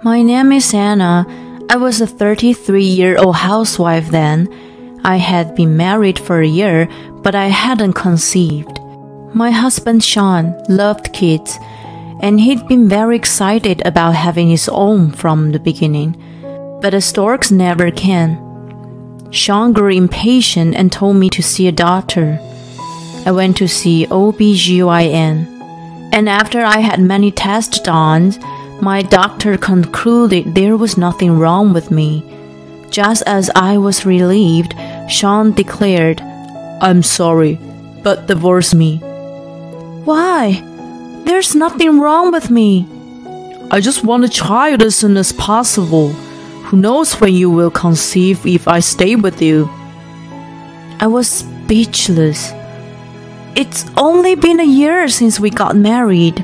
My name is Anna. I was a 33-year-old housewife then. I had been married for a year, but I hadn't conceived. My husband Sean loved kids, and he'd been very excited about having his own from the beginning. But the storks never can. Sean grew impatient and told me to see a doctor. I went to see OBGYN, and after I had many tests done, my doctor concluded there was nothing wrong with me. Just as I was relieved, Sean declared, "I'm sorry, but divorce me." "Why? There's nothing wrong with me." "I just want a child as soon as possible. Who knows when you will conceive if I stay with you?" I was speechless. It's only been a year since we got married.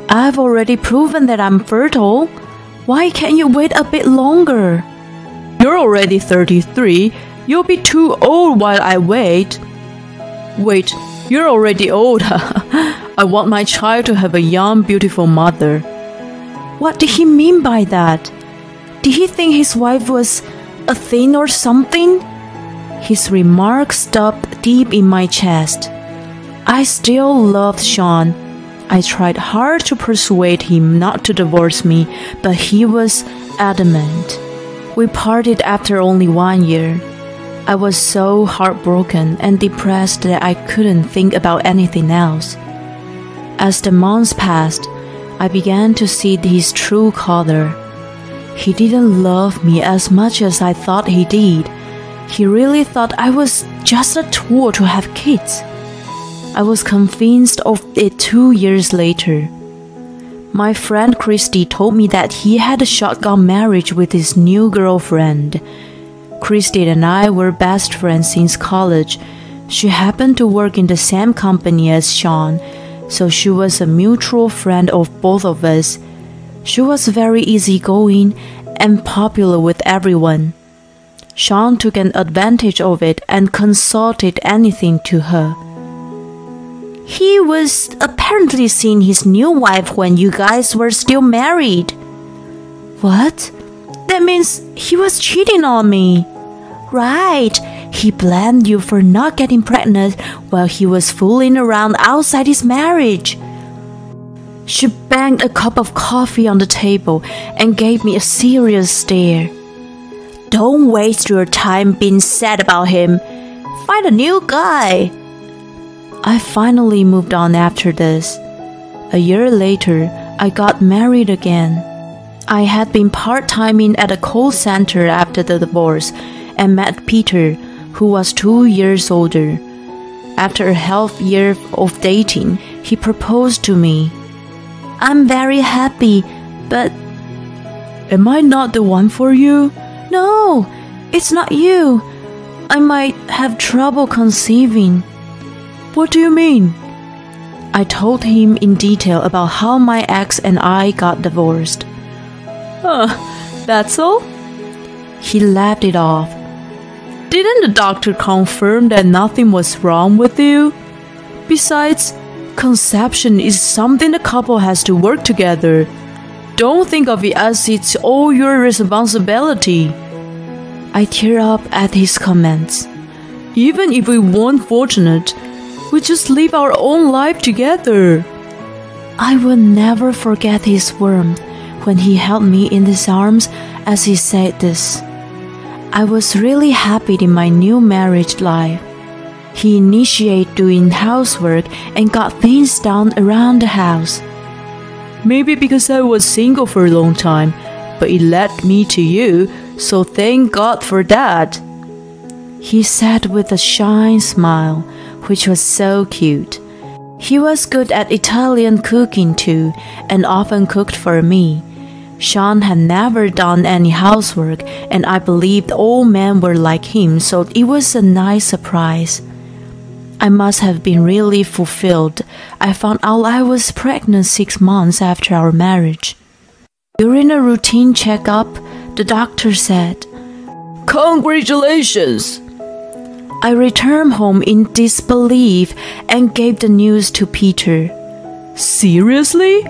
I've already proven that I'm fertile. Why can't you wait a bit longer? "You're already 33. You'll be too old while I wait." "Wait, you're already old." "I want my child to have a young, beautiful mother." What did he mean by that? Did he think his wife was a thing or something? His remark stuck deep in my chest. I still loved Sean. I tried hard to persuade him not to divorce me, but he was adamant. We parted after only 1 year. I was so heartbroken and depressed that I couldn't think about anything else. As the months passed, I began to see his true color. He didn't love me as much as I thought he did. He really thought I was just a tool to have kids. I was convinced of it 2 years later. My friend Christy told me that he had a shotgun marriage with his new girlfriend. Christy and I were best friends since college. She happened to work in the same company as Sean, so she was a mutual friend of both of us. She was very easygoing and popular with everyone. Sean took an advantage of it and consulted anything to her. He was apparently seeing his new wife when you guys were still married. What? That means he was cheating on me. Right. He blamed you for not getting pregnant while he was fooling around outside his marriage. She banged a cup of coffee on the table and gave me a serious stare. Don't waste your time being sad about him. Find a new guy. I finally moved on after this. A year later, I got married again. I had been part-timing at a call center after the divorce and met Peter, who was 2 years older. After a half year of dating, he proposed to me. I'm very happy, but... Am I not the one for you? No, it's not you. I might have trouble conceiving. What do you mean? I told him in detail about how my ex and I got divorced. That's all? He laughed it off. Didn't the doctor confirm that nothing was wrong with you? Besides, conception is something the couple has to work together. Don't think of it as it's all your responsibility. I teared up at his comments. Even if we weren't fortunate, we just live our own life together. I will never forget his warmth when he held me in his arms as he said this. I was really happy in my new marriage life. He initiated doing housework and got things done around the house. Maybe because I was single for a long time, but it led me to you, so thank God for that. He said with a shy smile, which was so cute. He was good at Italian cooking too, and often cooked for me. Sean had never done any housework, and I believed all men were like him, so it was a nice surprise. I must have been really fulfilled. I found out I was pregnant 6 months after our marriage. During a routine checkup, the doctor said, "Congratulations!" I returned home in disbelief and gave the news to Peter. Seriously?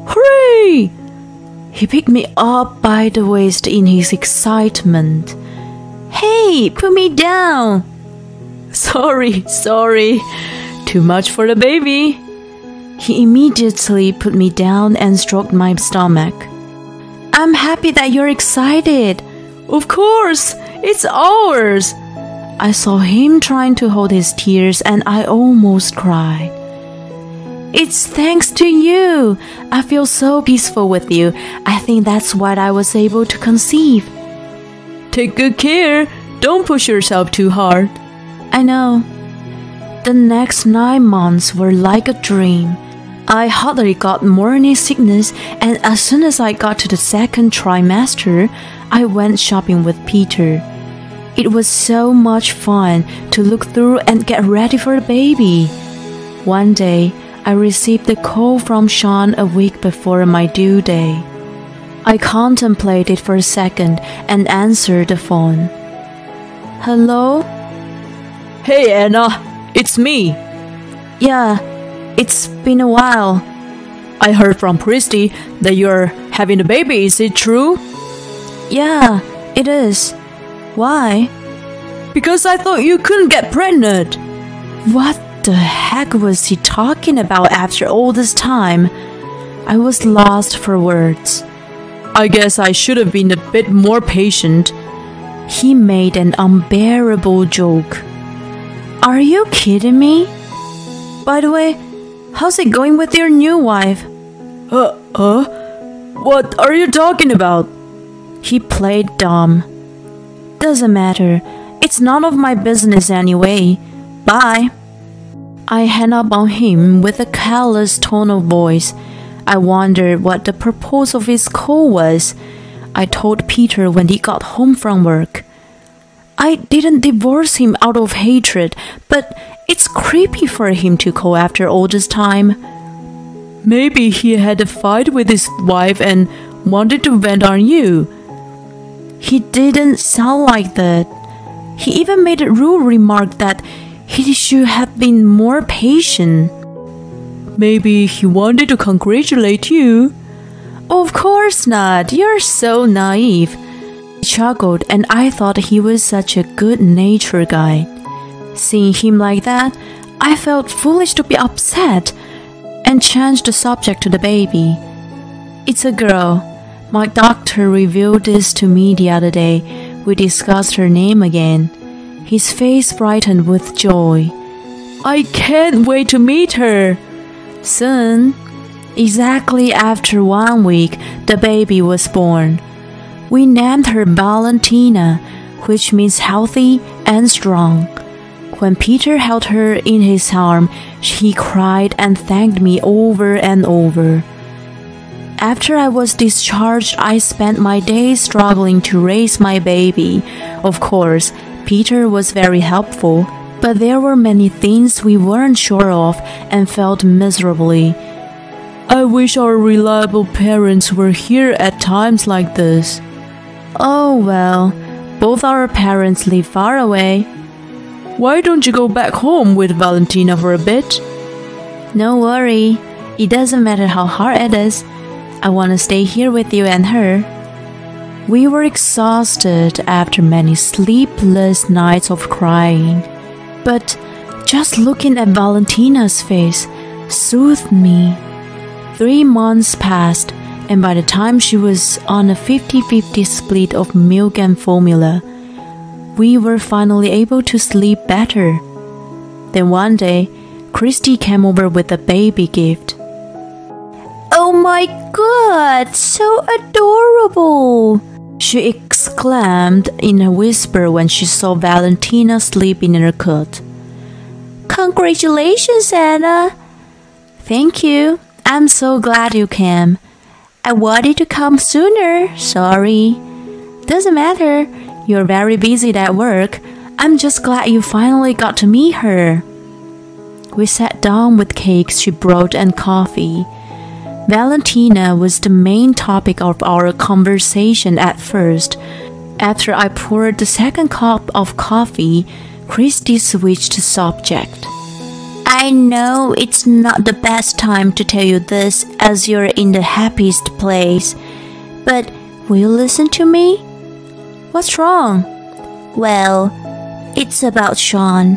Hooray! He picked me up by the waist in his excitement. "Hey, put me down!" Sorry. Too much for the baby." He immediately put me down and stroked my stomach. "I'm happy that you're excited." "Of course, it's ours." I saw him trying to hold his tears and I almost cried. "It's thanks to you. I feel so peaceful with you. I think that's why I was able to conceive." "Take good care. Don't push yourself too hard." I know. The next 9 months were like a dream. I hardly got morning sickness, and as soon as I got to the second trimester, I went shopping with Peter. It was so much fun to look through and get ready for the baby. One day, I received a call from Sean a week before my due day. I contemplated for a second and answered the phone. "Hello?" "Hey Anna, it's me." "Yeah, it's been a while." "I heard from Christy that you're having a baby, is it true?" "Yeah, it is. Why?" "Because I thought you couldn't get pregnant." What the heck was he talking about after all this time? I was lost for words. "I guess I should have been a bit more patient." He made an unbearable joke. "Are you kidding me? By the way, how's it going with your new wife?" What are you talking about?" He played dumb. "Doesn't matter. It's none of my business anyway. Bye." I hung up on him with a careless tone of voice. I wondered what the purpose of his call was. I told Peter when he got home from work. I didn't divorce him out of hatred, but it's creepy for him to call after all this time. Maybe he had a fight with his wife and wanted to vent on you. He didn't sound like that. He even made a rude remark that he should have been more patient. Maybe he wanted to congratulate you. Of course not. You're so naive. He chuckled, and I thought he was such a good-natured guy. Seeing him like that, I felt foolish to be upset and changed the subject to the baby. It's a girl. My doctor revealed this to me the other day. We discussed her name again. His face brightened with joy. I can't wait to meet her. Soon, exactly after 1 week, the baby was born. We named her Valentina, which means healthy and strong. When Peter held her in his arm, she cried and thanked me over and over. After I was discharged, I spent my days struggling to raise my baby. Of course, Peter was very helpful, but there were many things we weren't sure of and felt miserably. I wish our reliable parents were here at times like this. Oh well, both our parents live far away. Why don't you go back home with Valentina for a bit? No worry, it doesn't matter how hard it is. I want to stay here with you and her. We were exhausted after many sleepless nights of crying, but just looking at Valentina's face soothed me. 3 months passed, and by the time she was on a 50-50 split of milk and formula, we were finally able to sleep better. Then one day, Christy came over with a baby gift. "Oh my God, so adorable!" she exclaimed in a whisper when she saw Valentina sleeping in her cot. "Congratulations, Anna!" "Thank you. I'm so glad you came. I wanted to come sooner, sorry." "Doesn't matter. You're very busy at work. I'm just glad you finally got to meet her." We sat down with cakes she brought and coffee. Valentina was the main topic of our conversation at first. After I poured the second cup of coffee, Christy switched the subject. "I know it's not the best time to tell you this as you're in the happiest place, But will you listen to me? What's wrong? Well, it's about Sean.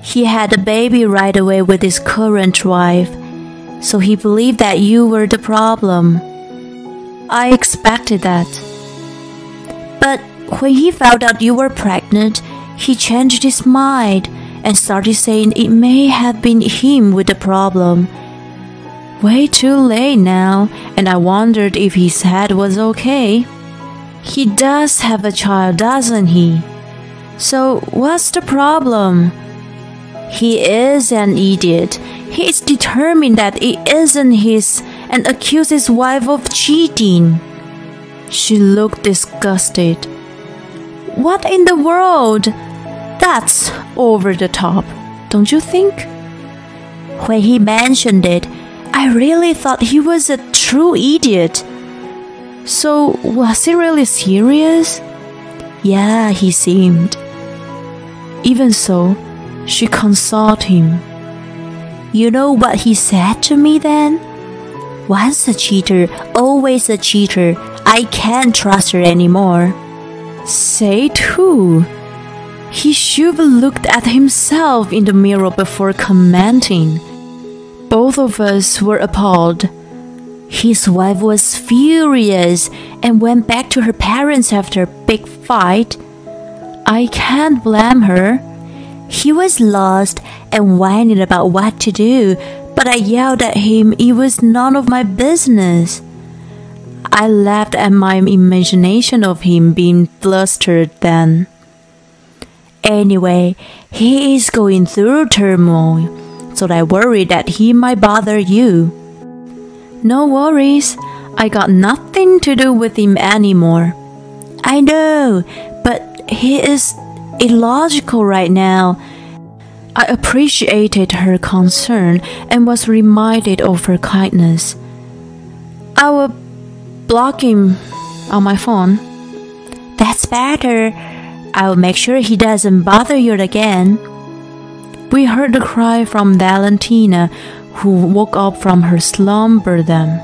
He had a baby right away with his current wife, so he believed that you were the problem. I expected that. But when he found out you were pregnant, he changed his mind and started saying it may have been him with the problem. Way too late now, and I wondered if his head was okay. He does have a child, doesn't he? So what's the problem? He is an idiot. He is determined that it isn't his and accuses his wife of cheating. She looked disgusted. What in the world? That's over the top, don't you think? When he mentioned it, I really thought he was a true idiot. So, was he really serious? Yeah, he seemed. Even so, she consoled him. You know what he said to me then? Once a cheater, always a cheater. I can't trust her anymore. Say it who? He should have looked at himself in the mirror before commenting. Both of us were appalled. His wife was furious and went back to her parents after a big fight. I can't blame her. He was lost and whining about what to do, but I yelled at him it was none of my business. I laughed at my imagination of him being flustered then. Anyway, he is going through turmoil, so I worry that he might bother you. No worries, I got nothing to do with him anymore. I know, but he is illogical right now. I appreciated her concern and was reminded of her kindness. I will block him on my phone. That's better. I'll make sure he doesn't bother you again. We heard a cry from Valentina, who woke up from her slumber then.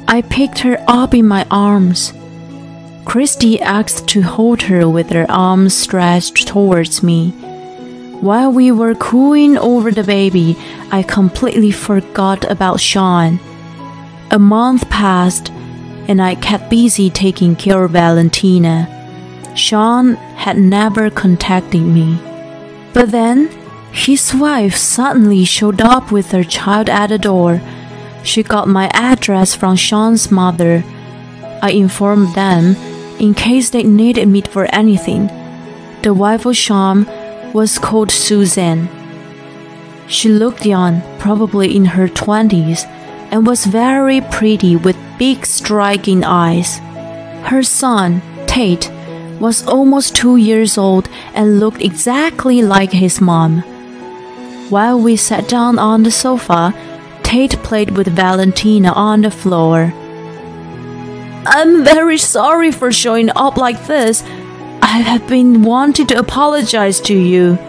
I picked her up in my arms. Christy asked to hold her with her arms stretched towards me. While we were cooing over the baby, I completely forgot about Sean. A month passed, and I kept busy taking care of Valentina. Sean had never contacted me. But then, his wife suddenly showed up with her child at the door. She got my address from Sean's mother. I informed them in case they needed me for anything. The wife of Sean was called Susan. She looked young, probably in her 20s, and was very pretty with big striking eyes. Her son, Tate, was almost 2 years old and looked exactly like his mom. While we sat down on the sofa, Tate played with Valentina on the floor. I'm very sorry for showing up like this. I have been wanting to apologize to you.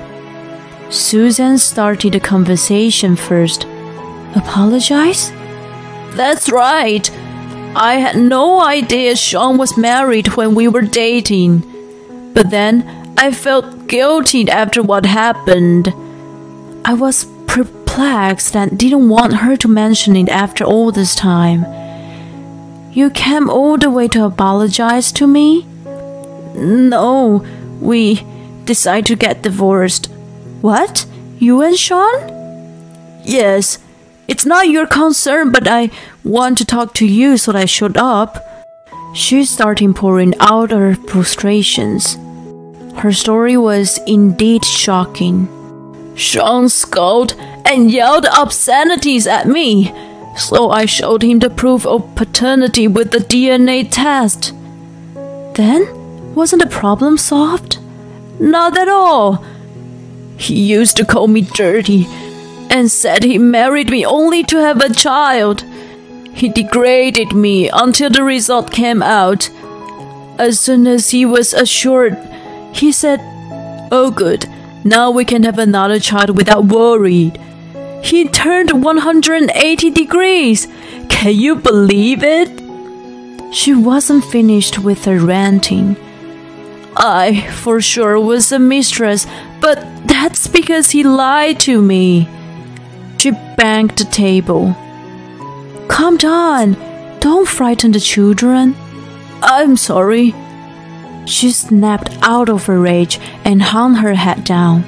Susan started the conversation first. Apologize? That's right. I had no idea Sean was married when we were dating. But then I felt guilty after what happened. I was perplexed and didn't want her to mention it after all this time. You came all the way to apologize to me? No, we decided to get divorced. What? You and Sean? Yes. It's not your concern, but I want to talk to you, so I showed up. She started pouring out her frustrations. Her story was indeed shocking. Sean scolded and yelled obscenities at me, so I showed him the proof of paternity with the DNA test. Then, wasn't the problem solved? Not at all. He used to call me dirty and said he married me only to have a child. He degraded me until the result came out. As soon as he was assured, he said, "Oh good, now we can have another child without worry." He turned 180 degrees. Can you believe it? She wasn't finished with her ranting. I for sure was a mistress, but that's because he lied to me. She banged the table. Calm down. Don't frighten the children. I'm sorry. She snapped out of her rage and hung her head down.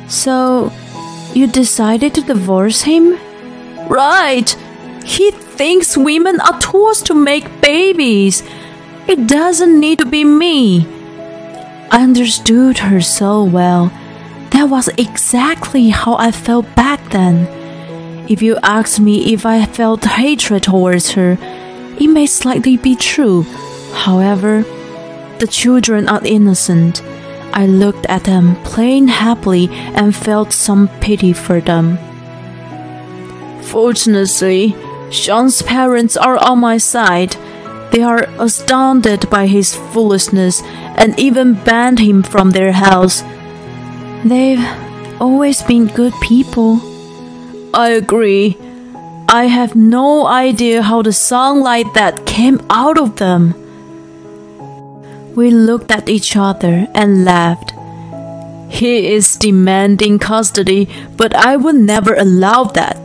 So, you decided to divorce him? Right. He thinks women are tools to make babies. It doesn't need to be me. I understood her so well. That was exactly how I felt back then. If you asked me if I felt hatred towards her, it may slightly be true. However, the children are innocent. I looked at them playing happily and felt some pity for them. Fortunately, Sean's parents are on my side. They are astounded by his foolishness and even banned him from their house. They've always been good people. I agree. I have no idea how the song like that came out of them. We looked at each other and laughed. He is demanding custody, but I would never allow that.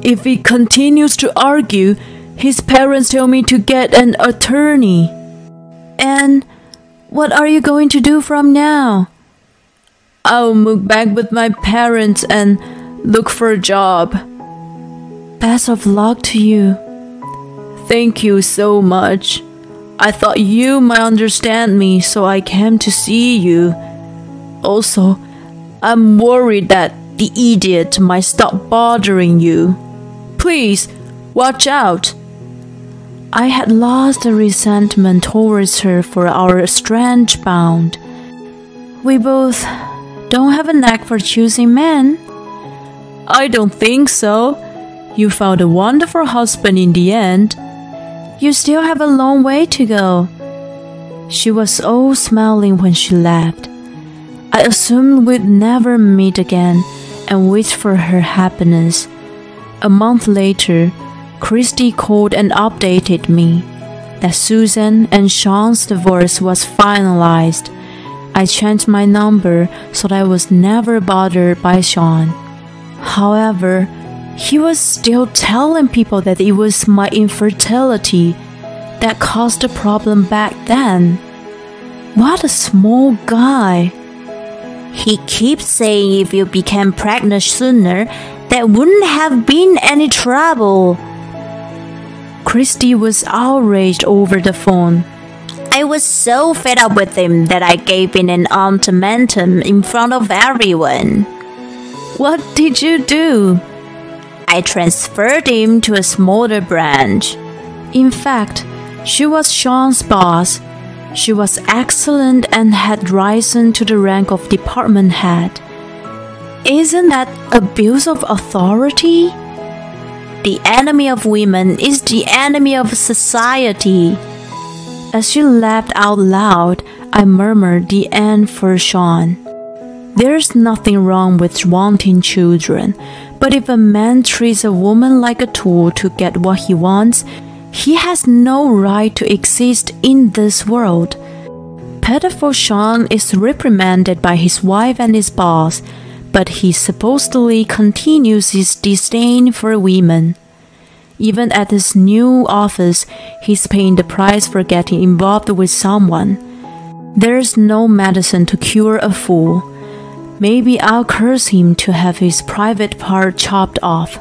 If he continues to argue, his parents tell me to get an attorney. And what are you going to do from now? I'll move back with my parents and look for a job. Best of luck to you. Thank you so much. I thought you might understand me, so I came to see you. Also, I'm worried that the idiot might stop bothering you. Please, watch out. I had lost the resentment towards her for our strange bond. We both don't have a knack for choosing men. I don't think so. You found a wonderful husband in the end. You still have a long way to go. She was all smiling when she left. I assumed we'd never meet again and wished for her happiness. A month later, Christy called and updated me that Susan and Sean's divorce was finalized. I changed my number so that I was never bothered by Sean. However, he was still telling people that it was my infertility that caused the problem back then. What a small guy. He keeps saying if you became pregnant sooner, there wouldn't have been any trouble. Christy was outraged over the phone. I was so fed up with him that I gave in an ultimatum in front of everyone. What did you do? I transferred him to a smaller branch. In fact, she was Sean's boss. She was excellent and had risen to the rank of department head. Isn't that abuse of authority? The enemy of women is the enemy of society. As she laughed out loud, I murmured the end for Sean. There's nothing wrong with wanting children, but if a man treats a woman like a tool to get what he wants, he has no right to exist in this world. Pitiful Sean is reprimanded by his wife and his boss, but he supposedly continues his disdain for women. Even at his new office, he's paying the price for getting involved with someone. There's no medicine to cure a fool. Maybe I'll curse him to have his private part chopped off.